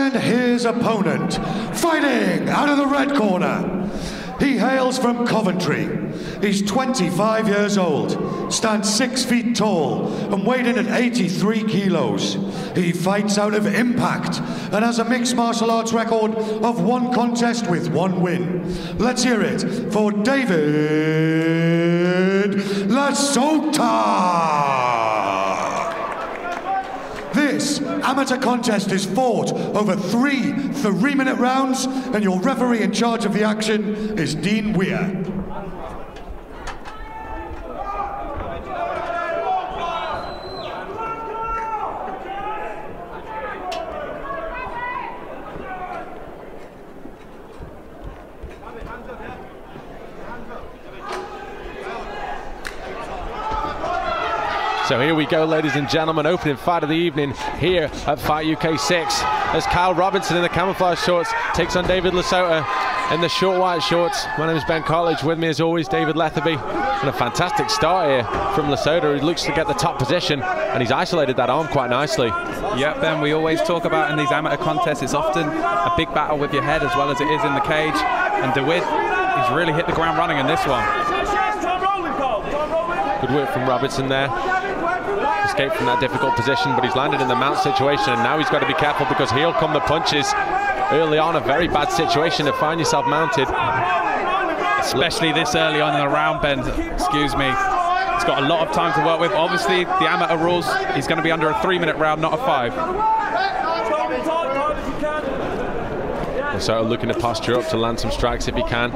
And his opponent, fighting out of the red corner. He hails from Coventry. He's 25 years old, stands 6 feet tall, and weighed in at 83 kilos. He fights out of Impact and has a mixed martial arts record of 1 contest with 1 win. Let's hear it for Dawid Lasota. This amateur contest is fought over 3 3-minute rounds, and your referee in charge of the action is Dean Weir. So here we go, ladies and gentlemen, opening fight of the evening here at Fight UK 6 as Kyle Robinson in the camouflage shorts takes on David Lasota in the short white shorts. My name is Ben College, with me as always David Letherby, and a fantastic start here from Lasota, who looks to get the top position, and he's isolated that arm quite nicely. Yeah, Ben, we always talk about in these amateur contests, it's often a big battle with your head as well as it is in the cage, and Dawid, he's really hit the ground running in this one. Good work from Robinson there. Escaped from that difficult position, but he's landed in the mount situation, and now he's got to be careful because he'll come the punches early on. A very bad situation to find yourself mounted, especially this early on in the round, Ben. Excuse me. He's got a lot of time to work with. Obviously, the amateur rules, he's going to be under a 3-minute round, not a 5. So looking to posture up to land some strikes if he can.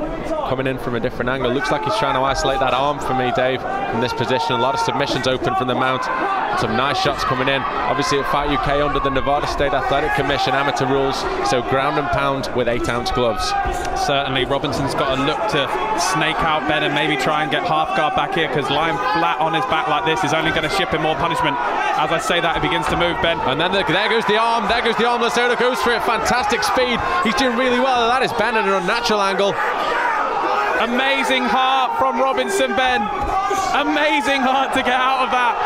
Coming in from a different angle. Looks like he's trying to isolate that arm for me, Dave, from this position. A lot of submissions open from the mount. Some nice shots coming in. Obviously at Fight UK under the Nevada State Athletic Commission amateur rules, so ground and pound with 8-ounce gloves. Certainly, Robinson's got to look to snake out Ben and maybe try and get half guard back here, because lying flat on his back like this is only going to ship him more punishment. As I say that, it begins to move, Ben. And then there goes the arm, there goes the arm. Lasota goes for it, fantastic speed. He's doing really well. That is Ben at an unnatural angle. Amazing heart from Robinson, Ben. Amazing heart to get out of that.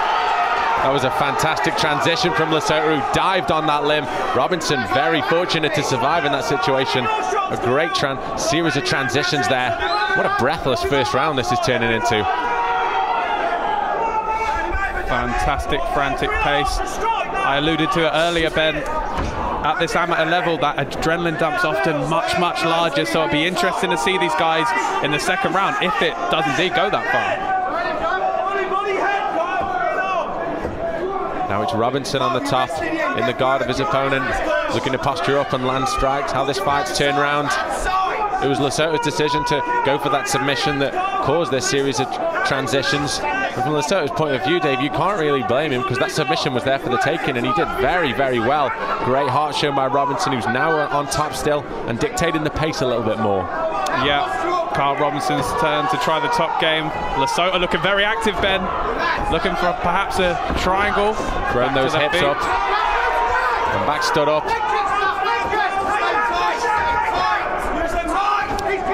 That was a fantastic transition from Lasota, who dived on that limb. Robinson very fortunate to survive in that situation. A great series of transitions there. What a breathless first round this is turning into. Fantastic, frantic pace. I alluded to it earlier, Ben. At this amateur level, that adrenaline dump's often much, much larger, so it'll be interesting to see these guys in the second round, if it does indeed go that far. Now it's Robinson on the top, in the guard of his opponent, looking to posture up and land strikes. How this fight's turned around. It was Lasota's decision to go for that submission that caused this series of transitions. And from Lasota's point of view, Dave, you can't really blame him, because that submission was there for the taking, and he did very, very well. Great heart shown by Robinson, who's now on top still and dictating the pace a little bit more. Yeah, Carl Robinson's turn to try the top game. Lasota looking very active, Ben. Looking for perhaps a triangle. Throwing those hips up. And back stood up.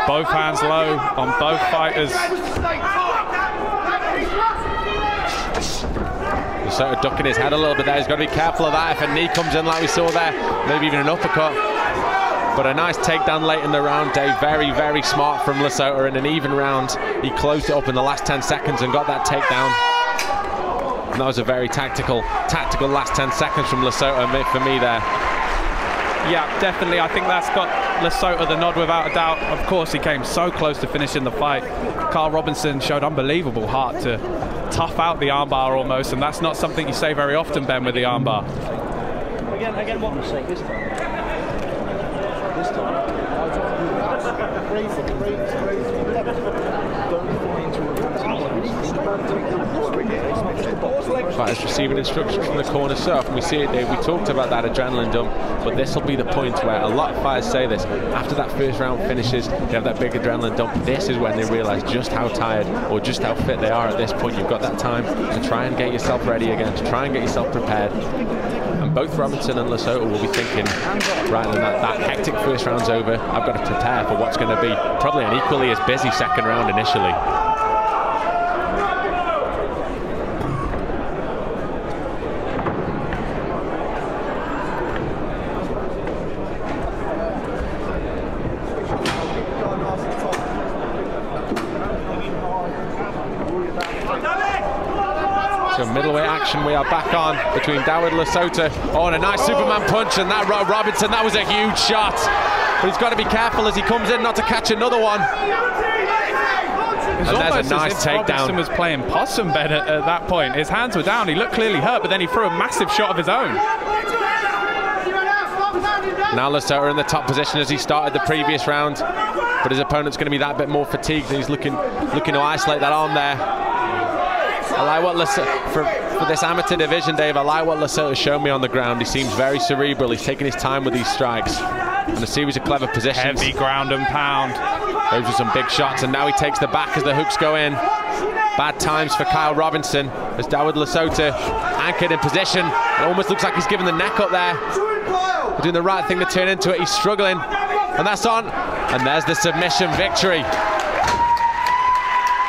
Both hands low on both fighters. Lasota ducking his head a little bit there. He's got to be careful of that. If a knee comes in like we saw there, maybe even an uppercut. But a nice takedown late in the round, Dave. Very, very smart from Lasota. In an even round, he closed it up in the last 10 seconds and got that takedown. And that was a very tactical last 10 seconds from Lasota for me there. Yeah, definitely. I think that's got Lasota the nod without a doubt. Of course, he came so close to finishing the fight. Carl Robinson showed unbelievable heart to tough out the armbar almost, and that's not something you say very often, Ben, with the armbar. Again, what was this time? This time, Fighters receiving instructions from the corner surf, and we see it, Dave. We talked about that adrenaline dump, but this will be the point where a lot of fighters say this. After that first round finishes, they have that big adrenaline dump. This is when they realise just how tired or just how fit they are at this point. You've got that time to try and get yourself ready again, to try and get yourself prepared. And both Robinson and Lasota will be thinking, right, and that hectic first round's over, I've got to prepare for what's going to be probably an equally as busy second round initially. So middleweight action we are back on between Dawid Lasota. Oh, and a nice Superman punch, and that Robinson, that was a huge shot. But he's got to be careful as he comes in not to catch another one. It was almost a nice takedown. Robinson was playing possum bed at that point. His hands were down, he looked clearly hurt, but then he threw a massive shot of his own. Now Lasota in the top position as he started the previous round, but his opponent's going to be that bit more fatigued, and he's looking to isolate that arm there. I like what for this amateur division, Dave, I like what Lasota's shown me on the ground. He seems very cerebral. He's taking his time with these strikes and a series of clever positions. Heavy ground and pound. Those are some big shots, and now he takes the back as the hooks go in. Bad times for Kyle Robinson as Dawid Lasota anchored in position. It almost looks like he's giving the neck up there. Doing the right thing to turn into it. He's struggling, and that's on. And there's the submission victory.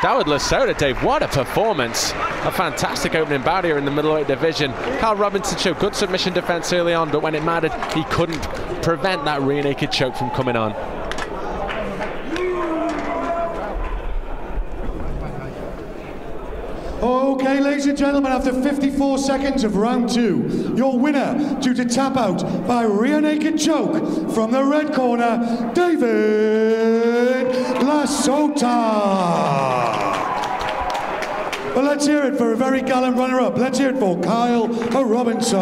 Dawid Lasota, Dave, what a performance. A fantastic opening bout here in the middleweight division. Kyle Robinson showed good submission defense early on, but when it mattered, he couldn't prevent that rear naked choke from coming on. Okay, ladies and gentlemen, after 54 seconds of round 2, your winner due to tap out by rear naked choke from the red corner, Dawid Lasota. Well, let's hear it for a very gallant runner-up. Let's hear it for Kyle Robinson.